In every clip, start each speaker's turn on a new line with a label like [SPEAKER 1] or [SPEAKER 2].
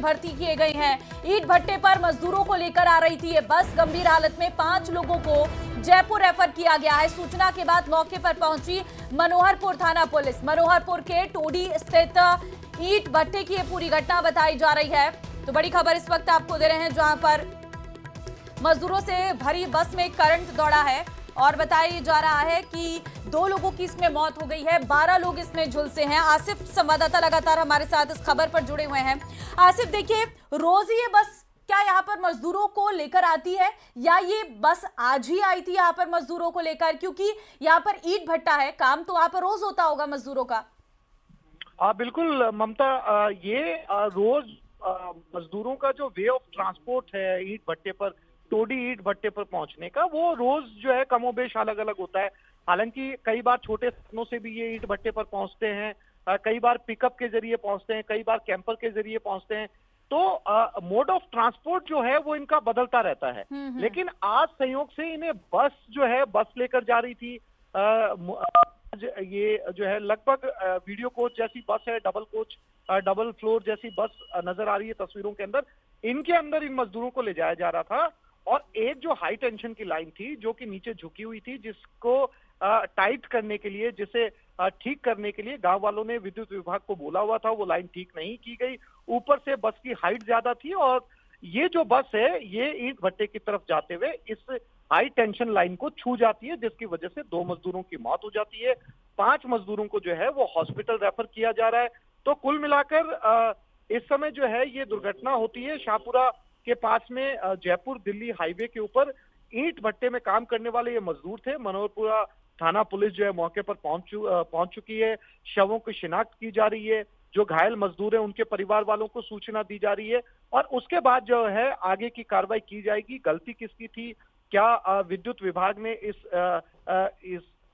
[SPEAKER 1] भर्ती किए गए हैं। ईंट भट्टे पर मजदूरों को लेकर आ रही थी ये बस। गंभीर हालत में 5 लोगों को जयपुर रेफर किया गया है। सूचना के बाद मौके पर पहुंची मनोहरपुर थाना पुलिस। मनोहरपुर के टोडी स्थित ईंट भट्टे की ये पूरी घटना बताई जा रही है। तो बड़ी खबर इस वक्त आपको दे रहे हैं, जहां पर मजदूरों से भरी बस में करंट दौड़ा है और बताया जा रहा है कि 2 लोगों की इसमें मौत हो गई है, 12 लोग इसमें झुलसे हैं। आसिफ संवाददाता लगातार हमारे साथ इस खबर पर जुड़े हुए हैं। आसिफ, देखिए, रोज ये बस क्या यहाँ पर मजदूरों को लेकर आती है या ये बस आज ही आई थी यहाँ पर मजदूरों को लेकर? क्योंकि यहाँ पर ईंट भट्टा है, काम तो वहां पर रोज होता होगा मजदूरों का।
[SPEAKER 2] बिल्कुल ममता, ये रोज मजदूरों का जो वे ऑफ ट्रांसपोर्ट है ईंट भट्टे पर, टोडी ईंट भट्टे पर पहुंचने का, वो रोज जो है कमोबेश अलग अलग होता है। हालांकि कई बार छोटे साधनों से भी ये ईंट भट्टे पर पहुंचते हैं, कई बार पिकअप के जरिए पहुंचते हैं, कई बार कैंपर के जरिए पहुंचते हैं। तो मोड ऑफ ट्रांसपोर्ट जो है वो इनका बदलता रहता है। लेकिन आज संयोग से इन्हें बस जो है, बस लेकर जा रही थी। ये जो है लगभग वीडियो कोच जैसी बस है, डबल कोच, डबल फ्लोर जैसी बस नजर आ रही है तस्वीरों के अंदर। इनके अंदर इन मजदूरों को ले जाया जा रहा था और एक जो हाई टेंशन की लाइन थी जो कि नीचे झुकी हुई थी, जिसको टाइट करने के लिए, जिसे ठीक करने के लिए गांव वालों ने विद्युत विभाग को बोला हुआ था, वो लाइन ठीक नहीं की गई। ऊपर से बस की हाइट ज्यादा थी और ये जो बस है ये ईंट भट्टे की तरफ जाते हुए इस हाई टेंशन लाइन को छू जाती है, जिसकी वजह से 2 मजदूरों की मौत हो जाती है। 5 मजदूरों को जो है वो हॉस्पिटल रेफर किया जा रहा है। तो कुल मिलाकर इस समय जो है ये दुर्घटना होती है शाहपुरा के पास में, जयपुर दिल्ली हाईवे के ऊपर। ईंट भट्टे में काम करने वाले ये मजदूर थे। मनोहरपुरा थाना पुलिस जो है मौके पर पहुंच चुकी है। शवों की शिनाख्त की जा रही है। जो घायल मजदूर हैं उनके परिवार वालों को सूचना दी जा रही है और उसके बाद जो है आगे की कार्रवाई की जाएगी। गलती किसकी थी, क्या विद्युत विभाग ने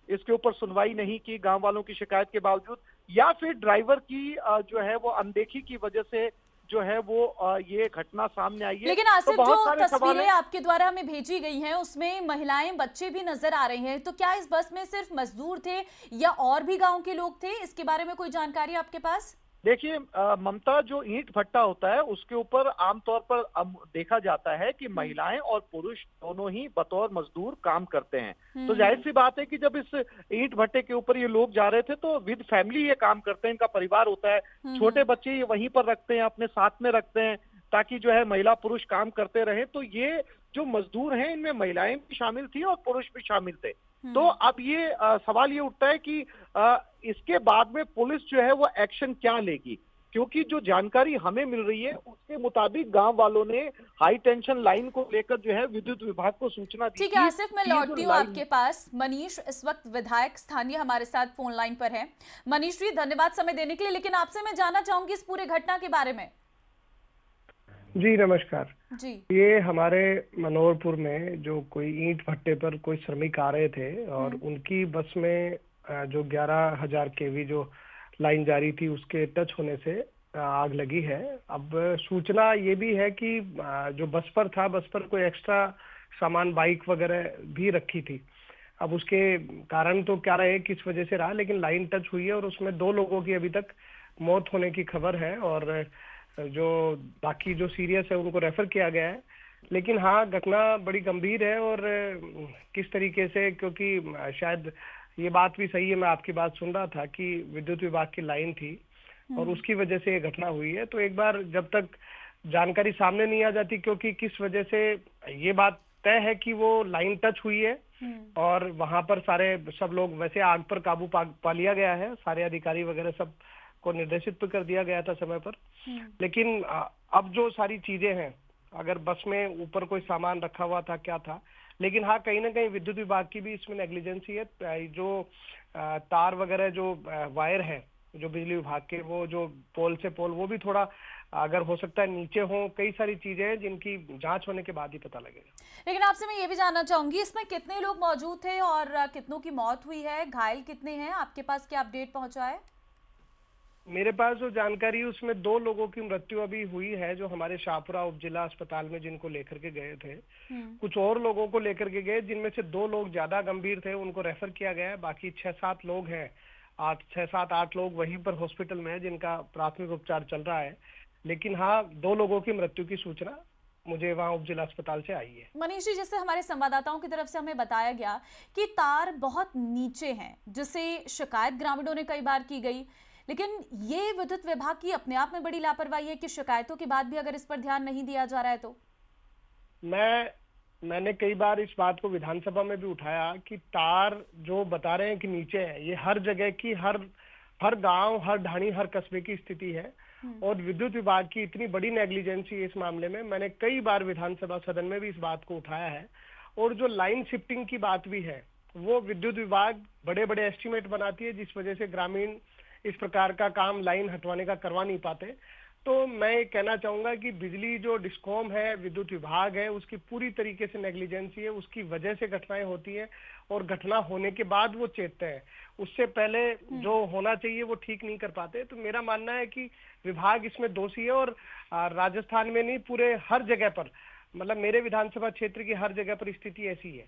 [SPEAKER 2] इसके ऊपर सुनवाई नहीं की गांव वालों की शिकायत के बावजूद, या फिर ड्राइवर की जो है वो अनदेखी की वजह से जो है वो ये घटना सामने आई है।
[SPEAKER 1] लेकिन आसिफ,
[SPEAKER 2] तो
[SPEAKER 1] जो तस्वीरें आपके द्वारा हमें भेजी गई हैं उसमें महिलाएं, बच्चे भी नजर आ रहे हैं। तो क्या इस बस में सिर्फ मजदूर थे या और भी गांव के लोग थे? इसके बारे में कोई जानकारी आपके पास?
[SPEAKER 2] देखिए ममता, जो ईंट भट्टा होता है उसके ऊपर आमतौर पर देखा जाता है कि महिलाएं और पुरुष दोनों ही बतौर मजदूर काम करते हैं। तो जाहिर सी बात है कि जब इस ईंट भट्टे के ऊपर ये लोग जा रहे थे तो विद फैमिली ये काम करते हैं, इनका परिवार होता है। छोटे बच्चे ये वहीं पर रखते हैं, अपने साथ में रखते हैं, ताकि जो है महिला पुरुष काम करते रहे। तो ये जो मजदूर हैं इनमें महिलाएं भी शामिल थी और पुरुष भी शामिल थे। तो अब ये सवाल ये उठता है कि इसके बाद में पुलिस जो है वो एक्शन क्या लेगी, क्योंकि जो जानकारी हमें मिल रही है उसके मुताबिक गांव वालों ने हाई टेंशन लाइन को लेकर जो है विद्युत विभाग को सूचना दी।
[SPEAKER 1] ठीक है आसिफ, मैं लौटती हूँ आपके पास। मनीष इस वक्त विधायक स्थानीय हमारे साथ फोन लाइन पर है। मनीष जी, धन्यवाद समय देने के लिए। लेकिन आपसे मैं जानना चाहूंगी इस पूरे घटना के बारे में।
[SPEAKER 3] जी नमस्कार
[SPEAKER 1] जी।
[SPEAKER 3] ये हमारे मनोहरपुर में जो कोई ईंट भट्टे पर कोई श्रमिक आ रहे थे और उनकी बस में जो 11,000 केवी जो लाइन जारी थी उसके टच होने से आग लगी है। अब सूचना ये भी है कि जो बस पर था, बस पर कोई एक्स्ट्रा सामान, बाइक वगैरह भी रखी थी। अब उसके कारण तो क्या रहे, किस वजह से रहा, लेकिन लाइन टच हुई है और उसमें 2 लोगों की अभी तक मौत होने की खबर है और जो बाकी जो सीरियस है उनको रेफर किया गया है। लेकिन हाँ, घटना बड़ी गंभीर है और किस तरीके से, क्योंकि शायद ये बात भी सही है, मैं आपकी बात सुन रहा था कि विद्युत विभाग की लाइन थी और उसकी वजह से ये घटना हुई है। तो एक बार जब तक जानकारी सामने नहीं आ जाती, क्योंकि किस वजह से, ये बात तय है कि वो लाइन टच हुई है और वहां पर सब लोग, वैसे आग पर काबू पा लिया गया है, सारे अधिकारी वगैरह सब को निर्देशित भी कर दिया गया था समय पर। लेकिन अब जो सारी चीजें हैं, अगर बस में ऊपर कोई सामान रखा हुआ था, क्या था, लेकिन हाँ कहीं ना कहीं विद्युत विभाग की भी इसमें नेग्लिजेंसी है। जो तार वगैरह, जो वायर है जो बिजली विभाग के, वो जो पोल से पोल, वो भी थोड़ा अगर हो सकता है नीचे हो। कई सारी चीजें हैं जिनकी जांच होने के बाद ही पता लगेगा।
[SPEAKER 1] लेकिन आपसे मैं ये भी जानना चाहूंगी, इसमें कितने लोग मौजूद थे और कितनों की मौत हुई है, घायल कितने हैं, आपके पास क्या अपडेट पहुंचा है?
[SPEAKER 3] मेरे पास जो जानकारी, उसमें 2 लोगों की मृत्यु अभी हुई है जो हमारे शाहपुरा उप जिला अस्पताल में जिनको लेकर के गए थे। कुछ और लोगों को लेकर के गए, जिनमें से 2 लोग ज्यादा गंभीर थे, उनको रेफर किया गया है। बाकी 6-7 लोग हैं, 6-7-8 लोग वहीं पर हॉस्पिटल में है जिनका प्राथमिक उपचार चल रहा है। लेकिन हाँ, 2 लोगों की मृत्यु की सूचना मुझे वहाँ उप जिला अस्पताल से आई है।
[SPEAKER 1] मनीष जी, जैसे हमारे संवाददाताओं की तरफ से हमें बताया गया कि तार बहुत नीचे हैं, जिससे शिकायत ग्रामीणों ने कई बार की गई, लेकिन ये विद्युत विभाग की अपने आप में बड़ी लापरवाही है कि शिकायतों के बाद भी अगर इस पर ध्यान नहीं दिया जा रहा है तो।
[SPEAKER 3] मैंने कई बार इस बात को विधानसभा में भी उठाया कि तार जो बता रहे हैं कि नीचे है, ये हर जगह की, हर गांव, हर ढाणी, हर कस्बे की स्थिति है। और विद्युत विभाग की इतनी बड़ी नेग्लिजेंसी है इस मामले में, मैंने कई बार विधानसभा सदन में भी इस बात को उठाया है। और जो लाइन शिफ्टिंग की बात भी है, वो विद्युत विभाग बड़े बड़े एस्टीमेट बनाती है, जिस वजह से ग्रामीण इस प्रकार का काम लाइन हटवाने का करवा नहीं पाते। तो मैं ये कहना चाहूंगा कि बिजली जो डिस्कॉम है, विद्युत विभाग है, उसकी पूरी तरीके से नेग्लिजेंसी है, उसकी वजह से घटनाएं होती है और घटना होने के बाद वो चेतते हैं, उससे पहले जो होना चाहिए वो ठीक नहीं कर पाते। तो मेरा मानना है कि विभाग इसमें दोषी है और राजस्थान में नहीं, पूरे हर जगह पर, मतलब मेरे विधानसभा क्षेत्र की हर जगह पर स्थिति ऐसी है।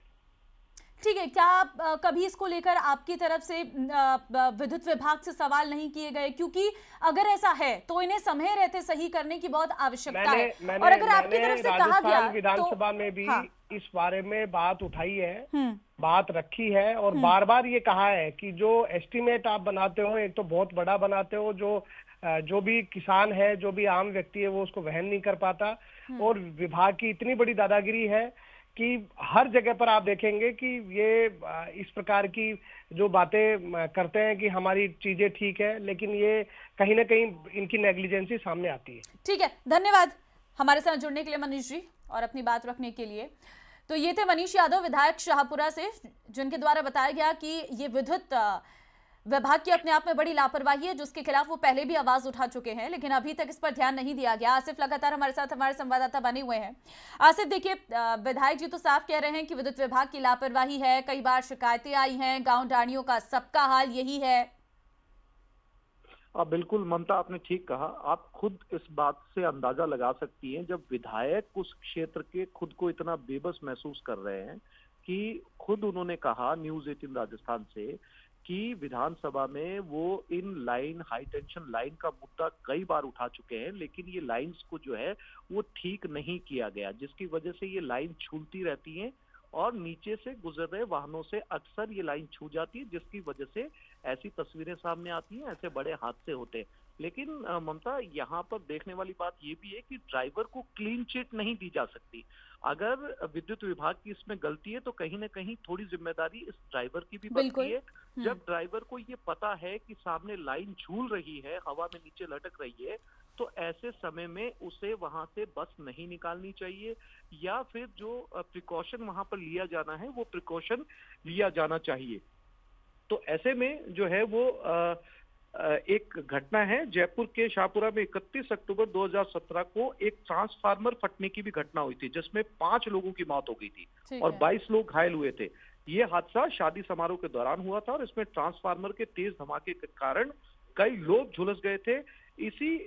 [SPEAKER 1] ठीक है, क्या कभी इसको लेकर आपकी तरफ से विद्युत विभाग से सवाल नहीं किए गए? क्योंकि अगर ऐसा है तो इन्हें समय रहते सही करने की बहुत आवश्यकता है। और अगर आपकी तरफ से कहा गया
[SPEAKER 3] विधानसभा में भी इस बारे में बात उठाई है, बात रखी है और बार बार ये कहा है कि जो एस्टीमेट आप बनाते हो, एक तो बहुत बड़ा बनाते हो, जो भी किसान है, जो भी आम व्यक्ति है, वो उसको वहन नहीं कर पाता। और विभाग की इतनी बड़ी दादागिरी है कि हर जगह पर आप देखेंगे कि ये इस प्रकार की जो बातें करते हैं कि हमारी चीजें ठीक है, लेकिन ये कहीं ना कहीं इनकी नेग्लिजेंसी सामने आती है।
[SPEAKER 1] ठीक है, धन्यवाद हमारे साथ जुड़ने के लिए मनीष जी और अपनी बात रखने के लिए। तो ये थे मनीष यादव, विधायक शाहपुरा से, जिनके द्वारा बताया गया कि ये विद्युत विभाग की अपने आप में बड़ी लापरवाही है, जिसके खिलाफ वो पहले भी आवाज उठा चुके हैं, लेकिन अभी तक इस पर ध्यान नहीं दिया गया। आसिफ लगातार हमारे साथ, हमारे संवाददाता बने हुए हैं। आसिफ, देखिए, विधायक जी तो साफ कह रहे हैं कि विद्युत विभाग की लापरवाही है, कई बार शिकायतें आई हैं, गांव ढाणियों का सबका हाल यही है।
[SPEAKER 2] बिल्कुल ममता, आपने ठीक कहा। आप खुद इस बात से अंदाजा लगा सकती हैं, जब विधायक उस क्षेत्र के खुद को इतना बेबस महसूस कर रहे हैं कि खुद उन्होंने कहा न्यूज़ 18 राजस्थान से कि विधानसभा में वो in line, high tension line का मुद्दा कई बार उठा चुके हैं, लेकिन ये लाइंस को जो है वो ठीक नहीं किया गया, जिसकी वजह से ये लाइन छूलती रहती हैं और नीचे से गुजर रहे वाहनों से अक्सर ये लाइन छू जाती है, जिसकी वजह से ऐसी तस्वीरें सामने आती हैं, ऐसे बड़े हादसे होते हैं। लेकिन ममता, यहाँ पर देखने वाली बात ये भी है कि ड्राइवर को क्लीन चिट नहीं दी जा सकती। अगर विद्युत विभाग की इसमें गलती है तो कहीं ना कहीं थोड़ी जिम्मेदारी इस ड्राइवर की भी बनती है। जब ड्राइवर को ये पता है कि सामने लाइन झूल रही है, हवा में नीचे लटक रही है, तो ऐसे समय में उसे वहां से बस नहीं निकालनी चाहिए, या फिर जो प्रिकॉशन वहां पर लिया जाना है वो प्रिकॉशन लिया जाना चाहिए। तो ऐसे में जो है वो एक घटना है जयपुर के शाहपुरा में 31 अक्टूबर 2017 को एक ट्रांसफार्मर फटने की भी घटना हुई थी, जिसमें 5 लोगों की मौत हो गई थी और 22 लोग घायल हुए थे। ये हादसा शादी समारोह के दौरान हुआ था और इसमें ट्रांसफार्मर के तेज धमाके के कारण कई लोग झुलस गए थे। इसी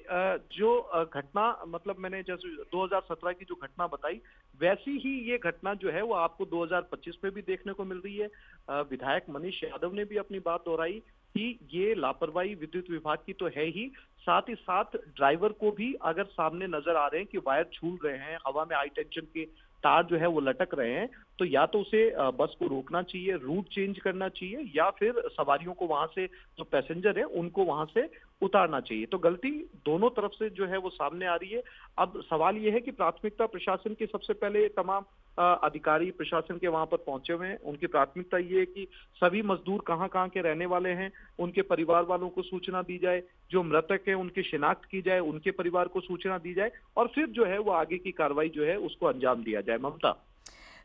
[SPEAKER 2] जो घटना, मतलब मैंने जैसे 2017 की जो घटना बताई, वैसी ही ये घटना जो है वो आपको 2025 में भी देखने को मिल रही है। विधायक मनीष यादव ने भी अपनी बात दोहराई कि ये लापरवाही विद्युत विभाग की तो है ही, साथ ही साथ ड्राइवर को भी अगर सामने नजर आ रहे हैं कि वायर झूल रहे हैं, हवा में हाई टेंशन के तार जो है वो लटक रहे हैं, तो या तो उसे बस को रोकना चाहिए, रूट चेंज करना चाहिए, या फिर सवारियों को वहां से, जो पैसेंजर है उनको वहां से उतारना चाहिए। तो गलती दोनों तरफ से जो है वो सामने आ रही है। अब सवाल ये है कि प्राथमिकता प्रशासन की, सबसे पहले तमाम अधिकारी प्रशासन के वहां पर पहुंचे हुए हैं, उनकी प्राथमिकता ये है कि सभी मजदूर कहाँ कहाँ के रहने वाले हैं, उनके परिवार वालों को सूचना दी जाए, जो मृतक है उनकी शिनाख्त की जाए, उनके परिवार को सूचना दी जाए और फिर जो है वो आगे की कार्रवाई जो है उसको अंजाम दिया जाए। ममता,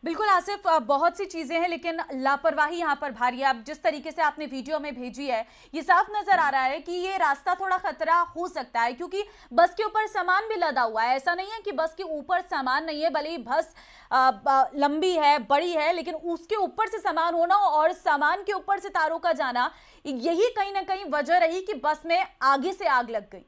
[SPEAKER 1] बिल्कुल आसिफ, बहुत सी चीजें हैं लेकिन लापरवाही यहाँ पर भारी है। अब जिस तरीके से आपने वीडियो में भेजी है, ये साफ नजर आ रहा है कि ये रास्ता थोड़ा खतरा हो सकता है, क्योंकि बस के ऊपर सामान भी लदा हुआ है। ऐसा नहीं है कि बस के ऊपर सामान नहीं है, भले ही बस लंबी है, बड़ी है, लेकिन उसके ऊपर से सामान होना और सामान के ऊपर से तारों का जाना, यही कहीं ना कहीं वजह रही कि बस में आगे से आग लग गई।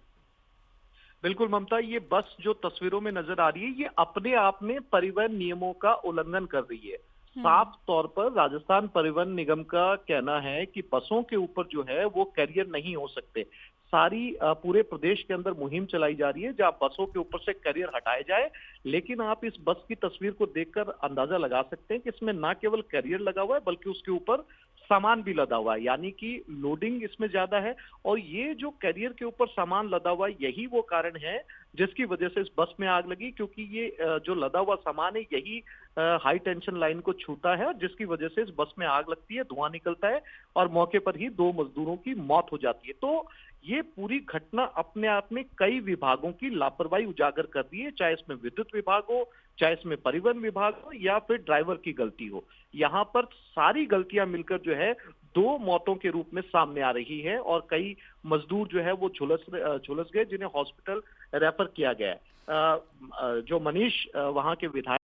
[SPEAKER 2] बिल्कुल ममता, ये बस जो तस्वीरों में नजर आ रही है ये अपने आप में परिवहन नियमों का उल्लंघन कर रही है। साफ तौर पर राजस्थान परिवहन निगम का कहना है कि बसों के ऊपर जो है वो कैरियर नहीं हो सकते। सारी पूरे प्रदेश के अंदर मुहिम चलाई जा रही है जहां बसों के ऊपर से कैरियर हटाए जाए। लेकिन आप इस बस की तस्वीर को देखकर अंदाजा लगा सकते हैं कि इसमें ना केवल कैरियर लगा हुआ है बल्कि उसके ऊपर सामान भी लदा हुआ है, यानी कि लोडिंग इसमें ज्यादा है। और ये जो कैरियर के ऊपर सामान लदा हुआ है यही वो कारण है जिसकी वजह से इस बस में आग लगी, क्योंकि ये जो लदा हुआ सामान है यही हाई टेंशन लाइन को छूता है, जिसकी वजह से इस बस में आग लगती है, धुआं निकलता है और मौके पर ही 2 मजदूरों की मौत हो जाती है। तो ये पूरी घटना अपने आप में कई विभागों की लापरवाही उजागर कर दी है, चाहे इसमें विद्युत विभाग हो, चाहे इसमें परिवहन विभाग हो या फिर ड्राइवर की गलती हो। यहाँ पर सारी गलतियां मिलकर जो है 2 मौतों के रूप में सामने आ रही है और कई मजदूर जो है वो झुलस गए जिन्हें हॉस्पिटल रेफर किया गया है। जो मनीष वहां के विधायक